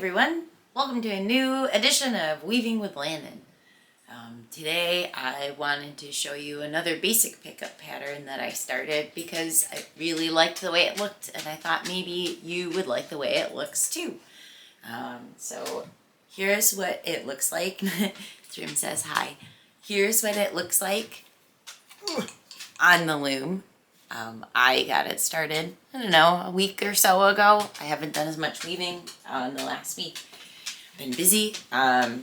everyone, welcome to a new edition of Weaving with Lanen. Today I wanted to show you another basic pickup pattern that I started because I really liked the way it looked and I thought maybe you would like the way it looks too. So here's what it looks like. Trim says hi. Here's what it looks like on the loom. I got it started, I don't know, a week or so ago. I haven't done as much weaving in the last week. Been busy, but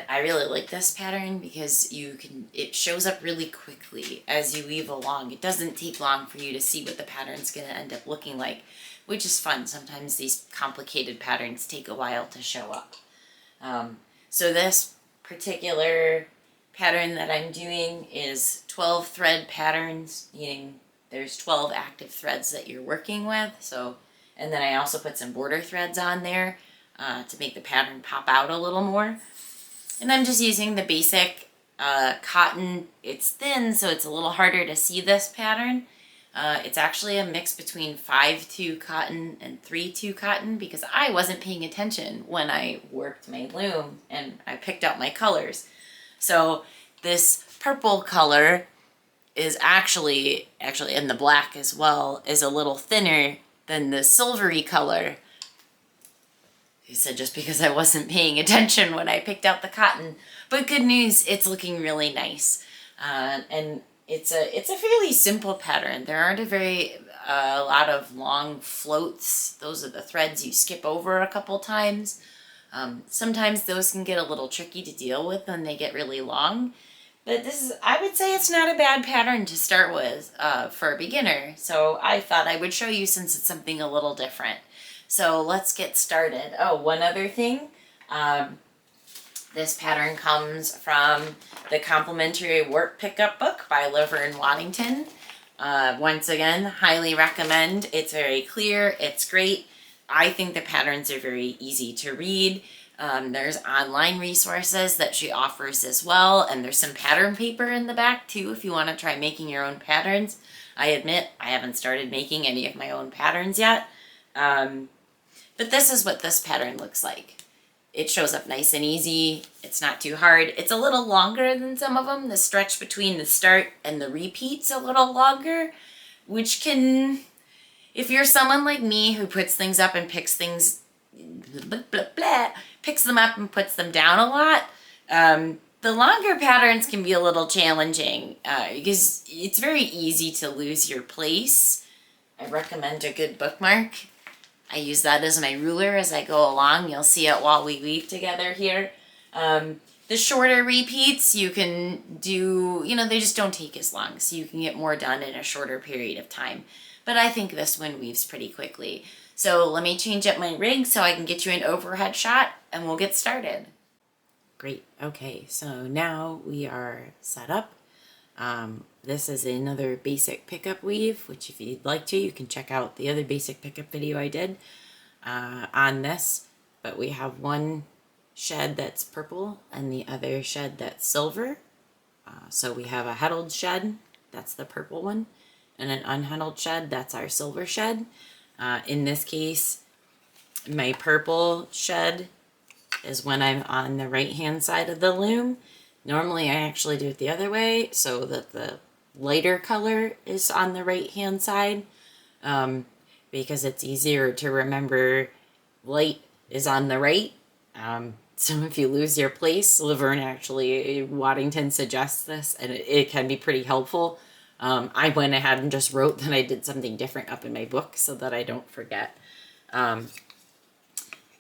I really like this pattern because it shows up really quickly as you weave along. It doesn't take long for you to see what the pattern's going to end up looking like, which is fun. Sometimes these complicated patterns take a while to show up. So this particular pattern that I'm doing is 12 thread patterns, meaning there's 12 active threads that you're working with. And then I also put some border threads on there to make the pattern pop out a little more. And I'm just using the basic cotton. It's thin, so it's a little harder to see this pattern. It's actually a mix between 5/2 cotton and 3/2 cotton because I wasn't paying attention when I worked my loom and I picked out my colors. So this purple color is actually in the black as well, is a little thinner than the silvery color. He said just because I wasn't paying attention when I picked out the cotton. But good news, it's looking really nice. And it's a fairly simple pattern. There aren't a lot of long floats. Those are the threads you skip over a couple times. Sometimes those can get a little tricky to deal with when they get really long. But I would say it's not a bad pattern to start with for a beginner. So I thought I would show you since it's something a little different. So let's get started. Oh, one other thing. This pattern comes from the Complementary Work Pickup book by Laverne and Waddington. Once again, highly recommend. It's very clear. It's great. I think the patterns are very easy to read. There's online resources that she offers as well, and there's some pattern paper in the back too if you want to try making your own patterns. I admit I haven't started making any of my own patterns yet, but this is what this pattern looks like. It shows up nice and easy. It's not too hard. It's a little longer than some of them. The stretch between the start and the repeat's a little longer, which can, if you're someone like me who puts things up and picks things, picks them up and puts them down a lot, the longer patterns can be a little challenging because it's very easy to lose your place. I recommend a good bookmark. I use that as my ruler as I go along. You'll see it while we weave together here. The shorter repeats you can do, they just don't take as long, so you can get more done in a shorter period of time. But I think this one weaves pretty quickly. So let me change up my rig so I can get you an overhead shot and we'll get started. Great. Okay, so now we are set up. This is another basic pickup weave, which if you'd like to, you can check out the other basic pickup video I did on this. But we have one shed that's purple and the other shed that's silver. So we have a heddled shed, that's the purple one, and an unheddled shed, that's our silver shed. In this case, my purple shed is when I'm on the right hand side of the loom. Normally I actually do it the other way so that the lighter color is on the right hand side because it's easier to remember light is on the right. So if you lose your place, Laverne Waddington suggests this and it can be pretty helpful. I went ahead and just wrote that I did something different up in my book so that I don't forget.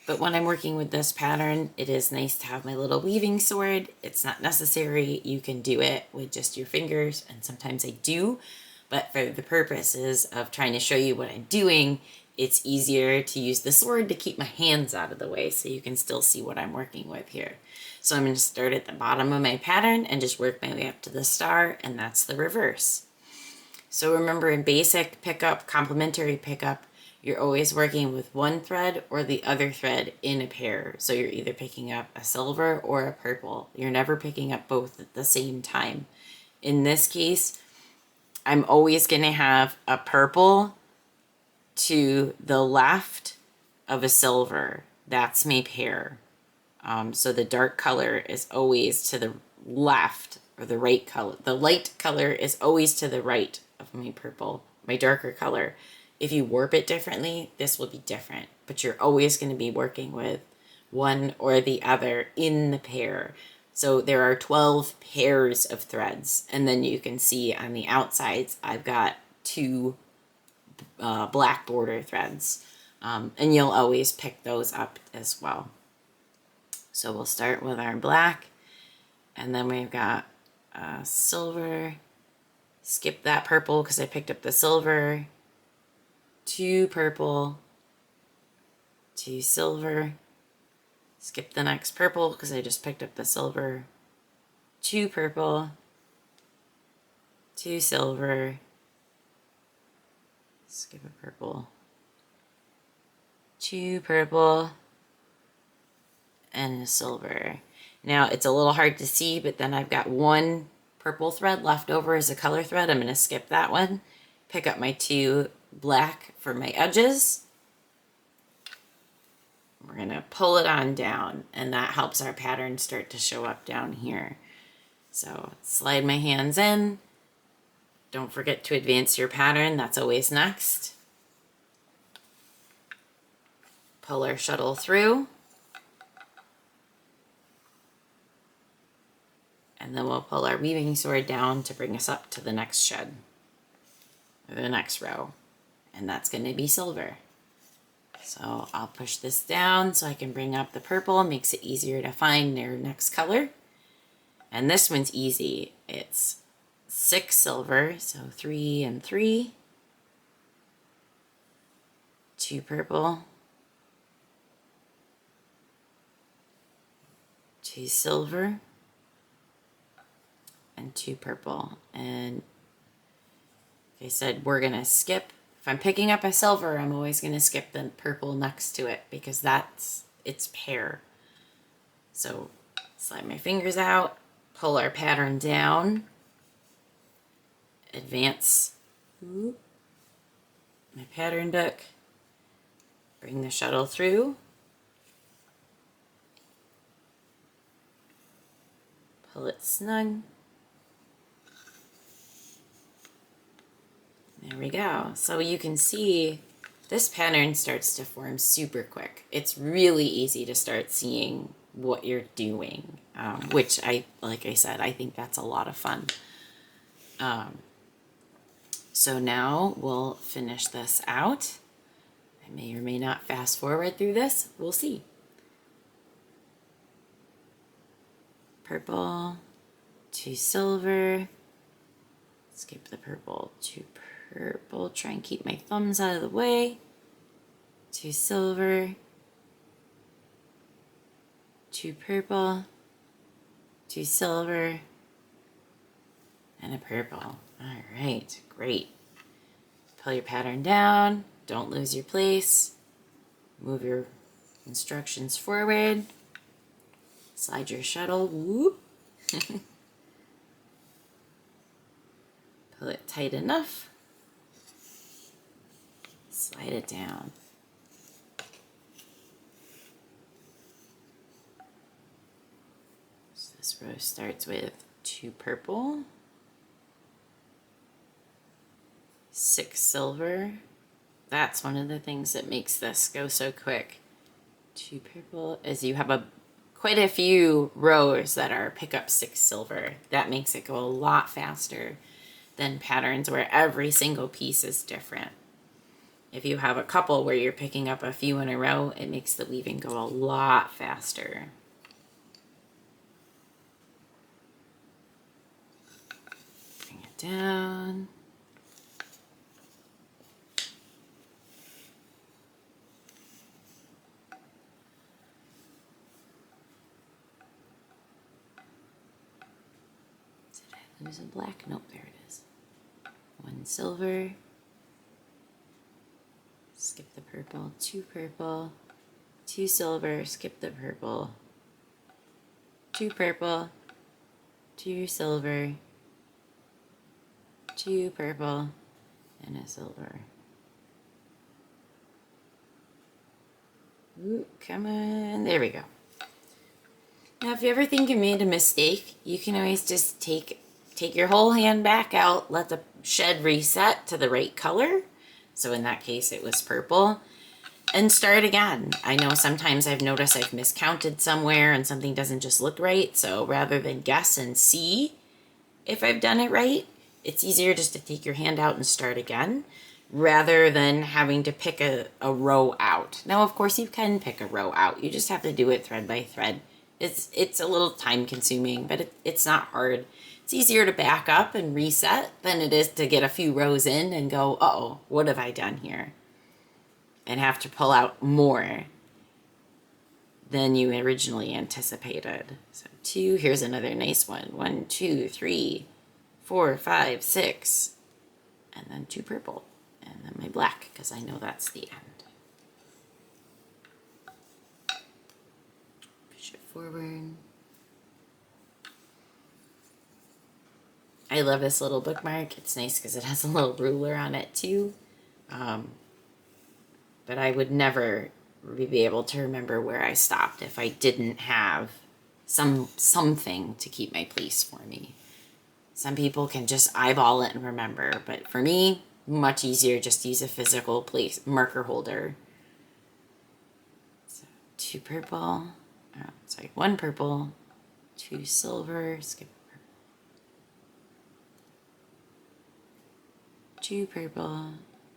But when I'm working with this pattern, it is nice to have my little weaving sword. It's not necessary. You can do it with just your fingers, and sometimes I do. But for the purposes of trying to show you what I'm doing, it's easier to use the sword to keep my hands out of the way so you can still see what I'm working with here. So I'm going to start at the bottom of my pattern and just work my way up to the star, and that's the reverse. So remember, in basic pickup, complementary pickup, you're always working with one thread or the other thread in a pair. So you're either picking up a silver or a purple. You're never picking up both at the same time. In this case, I'm always going to have a purple to the left of a silver. that's my pair. So the dark color is always to the left, or the right color. The light color is always to the right of my purple, my darker color. If you warp it differently, this will be different, but you're always going to be working with one or the other in the pair. So there are 12 pairs of threads, and then you can see on the outsides, I've got 2 black border threads, and you'll always pick those up as well. So we'll start with our black, and then we've got silver. Skip that purple because I picked up the silver. 2 purple, 2 silver. Skip the next purple because I just picked up the silver. 2 purple, 2 silver. Skip a purple. 2 purple. And a silver. Now it's a little hard to see, but then I've got 1 purple thread left over as a color thread. I'm going to skip that one. Pick up my 2 black for my edges. We're going to pull it on down, and that helps our pattern start to show up down here. So slide my hands in. Don't forget to advance your pattern. That's always next. Pull our shuttle through. And then we'll pull our weaving sword down to bring us up to the next shed, or the next row. And that's going to be silver. So I'll push this down so I can bring up the purple. Makes it easier to find their next color. And this one's easy. It's 6 silver, so 3 and 3. 2 purple. 2 silver. And 2 purple. And like I said, we're going to skip. If I'm picking up a silver, I'm always going to skip the purple next to it because that's its pair. So slide my fingers out, pull our pattern down, advance my pattern book, bring the shuttle through, pull it snug. There we go. So you can see this pattern starts to form super quick. It's really easy to start seeing what you're doing, which like I said, I think that's a lot of fun. So now we'll finish this out. I may or may not fast forward through this. We'll see. Purple, 2 silver, skip the purple, 2 purple, try and keep my thumbs out of the way, 2 silver, 2 purple, 2 silver, and a purple. All right, great. Pull your pattern down, don't lose your place, move your instructions forward, slide your shuttle, whoop. Pull it tight enough. Slide it down. So this row starts with 2 purple, 6 silver. That's one of the things that makes this go so quick. 2 purple, as you have quite a few rows that are pick up 6 silver. That makes it go a lot faster than patterns where every single piece is different. If you have a couple where you're picking up a few in a row, it makes the weaving go a lot faster. Bring it down. Did I lose a black? Nope, there it is. 1 silver. Skip the purple, 2 purple, 2 silver, skip the purple, 2 purple, 2 silver, 2 purple, and a silver. Ooh, come on. There we go. Now, if you ever think you made a mistake, you can always just take your whole hand back out, let the shed reset to the right color. So in that case, it was purple. And start again. I know sometimes I've noticed I've miscounted somewhere and something doesn't just look right. So rather than guess and see if I've done it right, it's easier just to take your hand out and start again rather than having to pick a row out. Now, of course, you can pick a row out. You just have to do it thread by thread. It's a little time consuming, but it's not hard. It's easier to back up and reset than it is to get a few rows in and go, uh-oh, what have I done here? And have to pull out more than you originally anticipated. So 2, here's another nice one. 1, 2, 3, 4, 5, 6, and then 2 purple, and then my black, because I know that's the end. Push it forward. I love this little bookmark. It's nice because it has a little ruler on it too. But I would never be able to remember where I stopped if I didn't have something to keep my place for me. Some people can just eyeball it and remember, but for me, much easier just to use a physical place marker holder. So 2 purple, 1 purple, 2 silver, skip purple, 2 purple,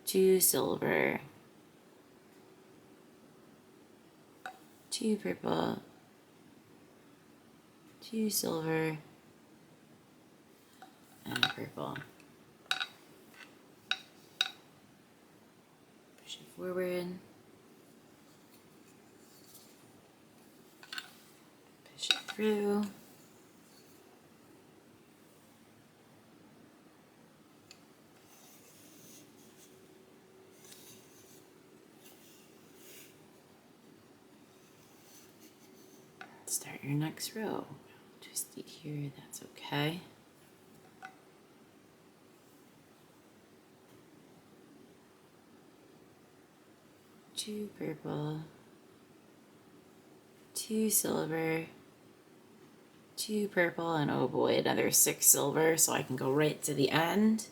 2 silver, 2 purple, 2 silver, and purple. Push it forward. Push it through. Start your next row. Twist it here, that's okay. Two purple, 2 silver, 2 purple, and oh boy, another 6 silver, so I can go right to the end.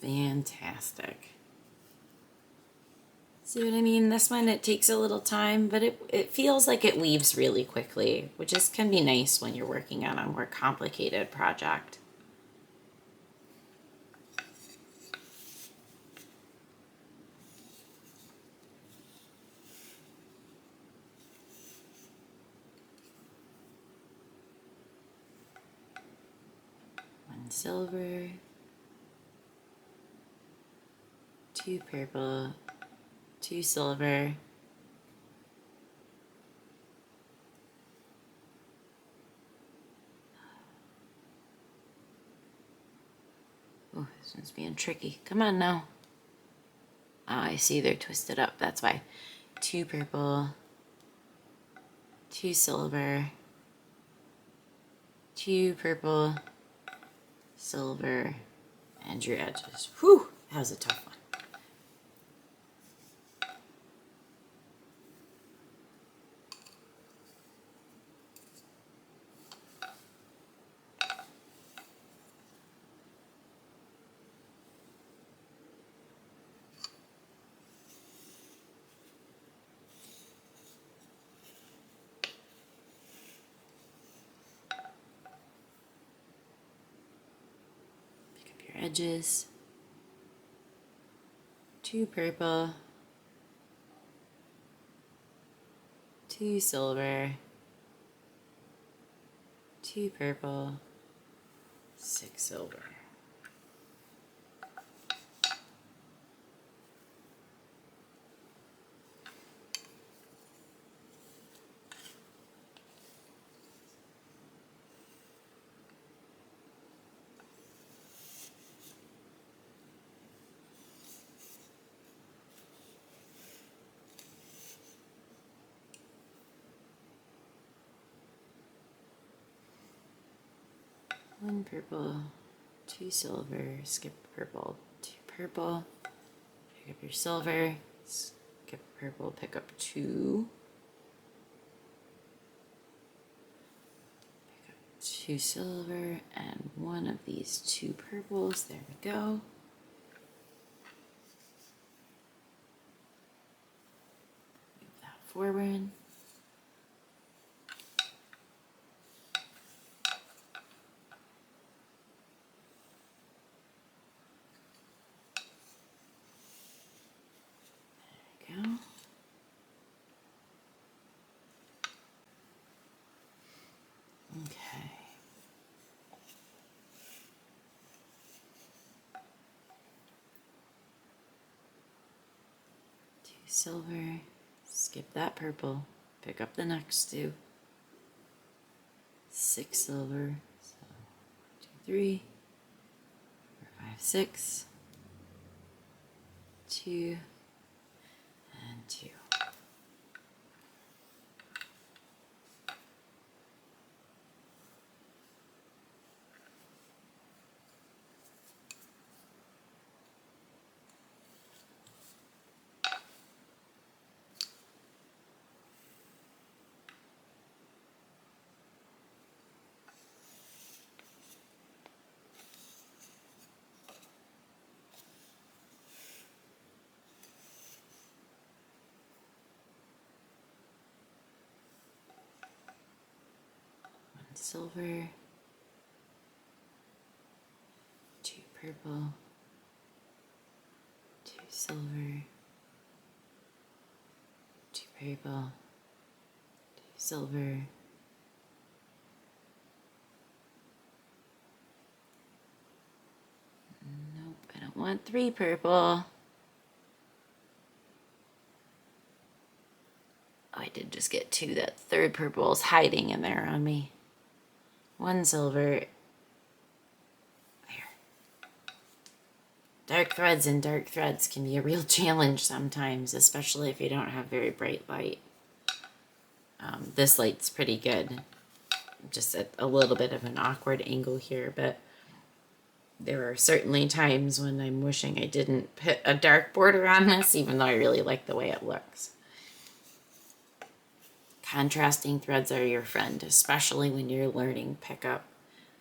Fantastic. See what I mean? This one, it takes a little time, but it feels like it weaves really quickly, which can be nice when you're working on a more complicated project. Silver, 2 purple, 2 silver, oh, this one's being tricky. Come on now. Oh, I see they're twisted up. That's why. 2 purple, 2 silver, 2 purple, silver, and your edges. Whew, that was a tough one. Edges, 2 purple, 2 silver, 2 purple, 6 silver. One purple, 2 silver, skip purple, 2 purple, pick up your silver, skip skip purple, pick up 2. Pick up 2 silver and 1 of these 2 purples. There we go. Move that forward. Go. Okay. Two silver, skip that purple, pick up the next 2. 6 silver, so 2, 3, 4, 5, 6, 2, and 2. Silver, 2 purple, 2 silver, 2 purple, 2 silver, nope, I don't want 3 purple. Oh, I did just get 2. That 3rd purple is hiding in there on me. 1 silver. There. Dark threads and dark threads can be a real challenge sometimes, especially if you don't have very bright light. This light's pretty good. Just at a little bit of an awkward angle here, but there are certainly times when I'm wishing I didn't put a dark border on this, even though I really like the way it looks. Contrasting threads are your friend, especially when you're learning pickup,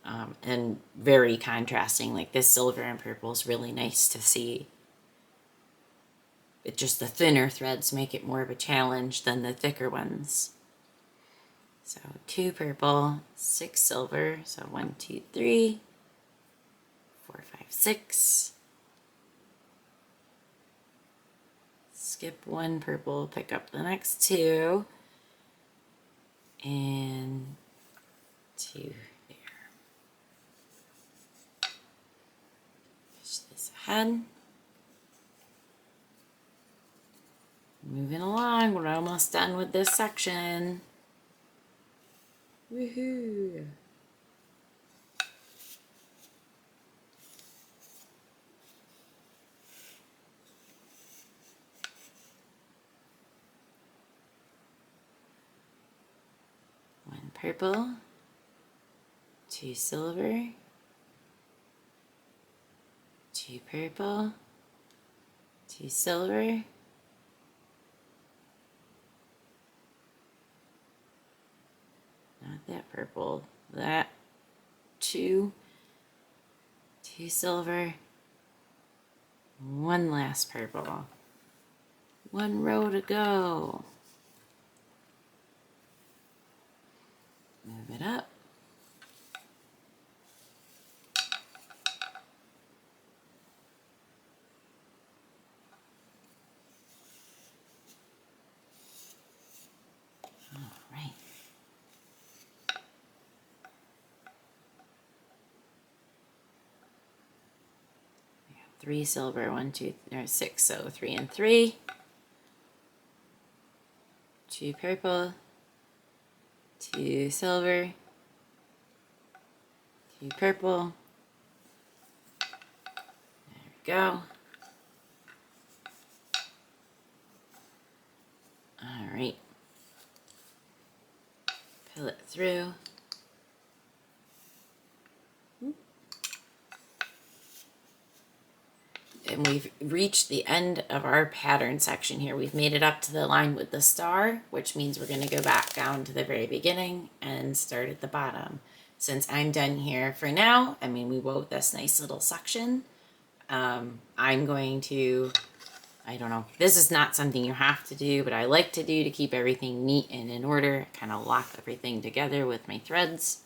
and very contrasting. Like this silver and purple is really nice to see. But just the thinner threads make it more of a challenge than the thicker ones. So 2 purple, 6 silver, so 1, 2, 3, 4, 5, 6. Skip 1 purple, pick up the next 2. And 2 there. Push this ahead. Moving along, we're almost done with this section. Woohoo! Purple, 2 silver, 2 purple, 2 silver, not that purple, that 2 silver, 1 last purple, 1 row to go. Move it up. All right. 3 silver, 1, 2, 6, so 3 and 3. 2 purple, 2 silver, 2 purple. There we go. All right. Pull it through. And and we've reached the end of our pattern section here. We've made it up to the line with the star, which means we're going to go back down to the very beginning and start at the bottom. Since I'm done here for now, I mean, we wove this nice little section. I'm going to, I don't know, this is not something you have to do, but I like to do to keep everything neat and in order. Kind of lock everything together with my threads.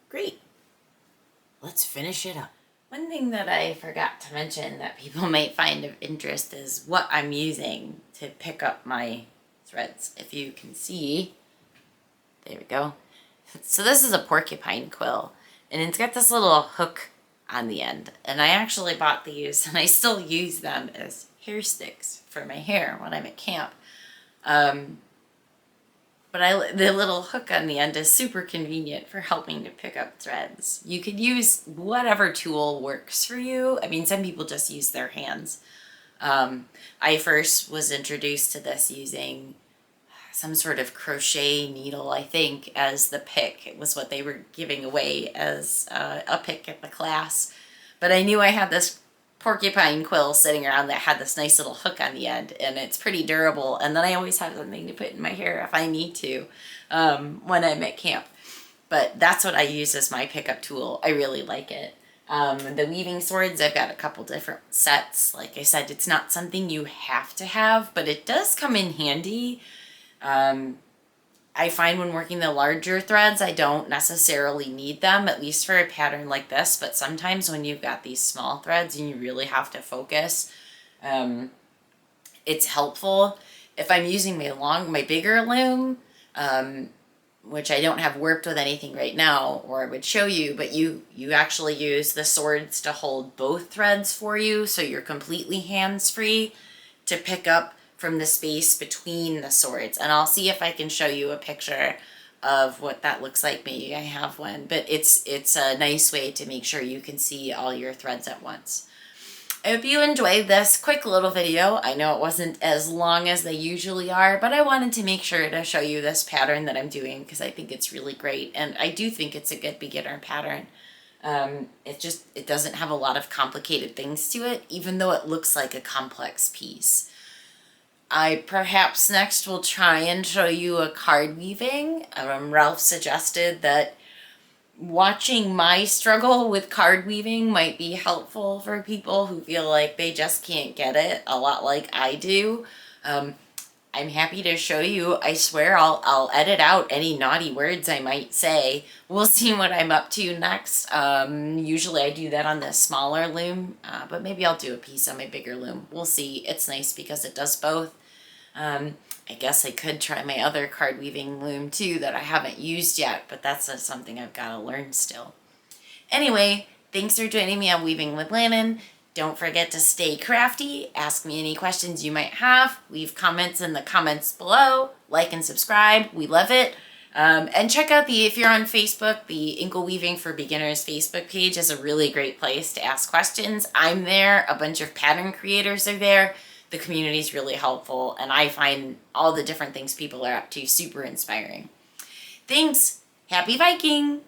Great. Let's finish it up. One thing that I forgot to mention that people might find of interest is what I'm using to pick up my threads. If you can see, there we go. So this is a porcupine quill, and it's got this little hook on the end. And I actually bought these, and I still use them as hair sticks for my hair when I'm at camp. But the little hook on the end is super convenient for helping to pick up threads. You could use whatever tool works for you. I mean, some people just use their hands. I first was introduced to this using some sort of crochet needle, I think, as the pick. It was what they were giving away as a pick at the class. But I knew I had this porcupine quill sitting around that had this nice little hook on the end, and it's pretty durable, and then I always have something to put in my hair if I need to when I'm at camp. But that's what I use as my pickup tool. I really like it. The weaving swords, I've got a couple different sets. Like I said, it's not something you have to have, but it does come in handy. I find when working the larger threads, I don't necessarily need them, at least for a pattern like this, but sometimes when you've got these small threads and you really have to focus, it's helpful. If I'm using my bigger loom, which I don't have worked with anything right now, or I would show you, but you actually use the swords to hold both threads for you, so you're completely hands-free to pick up from the space between the swords. And I'll see if I can show you a picture of what that looks like. Maybe I have one, but it's a nice way to make sure you can see all your threads at once. I hope you enjoyed this quick little video. I know it wasn't as long as they usually are, but I wanted to make sure to show you this pattern that I'm doing because I think it's really great, and I do think it's a good beginner pattern. It doesn't have a lot of complicated things to it, even though it looks like a complex piece. I perhaps next will try and show you a card weaving. Ralph suggested that watching my struggle with card weaving might be helpful for people who feel like they just can't get it, a lot like I do. I'm happy to show you. I swear I'll edit out any naughty words I might say. We'll see what I'm up to next. Usually I do that on the smaller loom, but maybe I'll do a piece on my bigger loom. We'll see. It's nice because it does both. I guess I could try my other card weaving loom too that I haven't used yet, but that's something I've got to learn still. Anyway, thanks for joining me on Weaving with Lanen. Don't forget to stay crafty, ask me any questions you might have, leave comments in the comments below, like and subscribe, we love it. And check out if you're on Facebook, the Inkle Weaving for Beginners Facebook page is a really great place to ask questions. I'm there, a bunch of pattern creators are there. The community is really helpful, and I find all the different things people are up to super inspiring. Thanks. Happy Viking!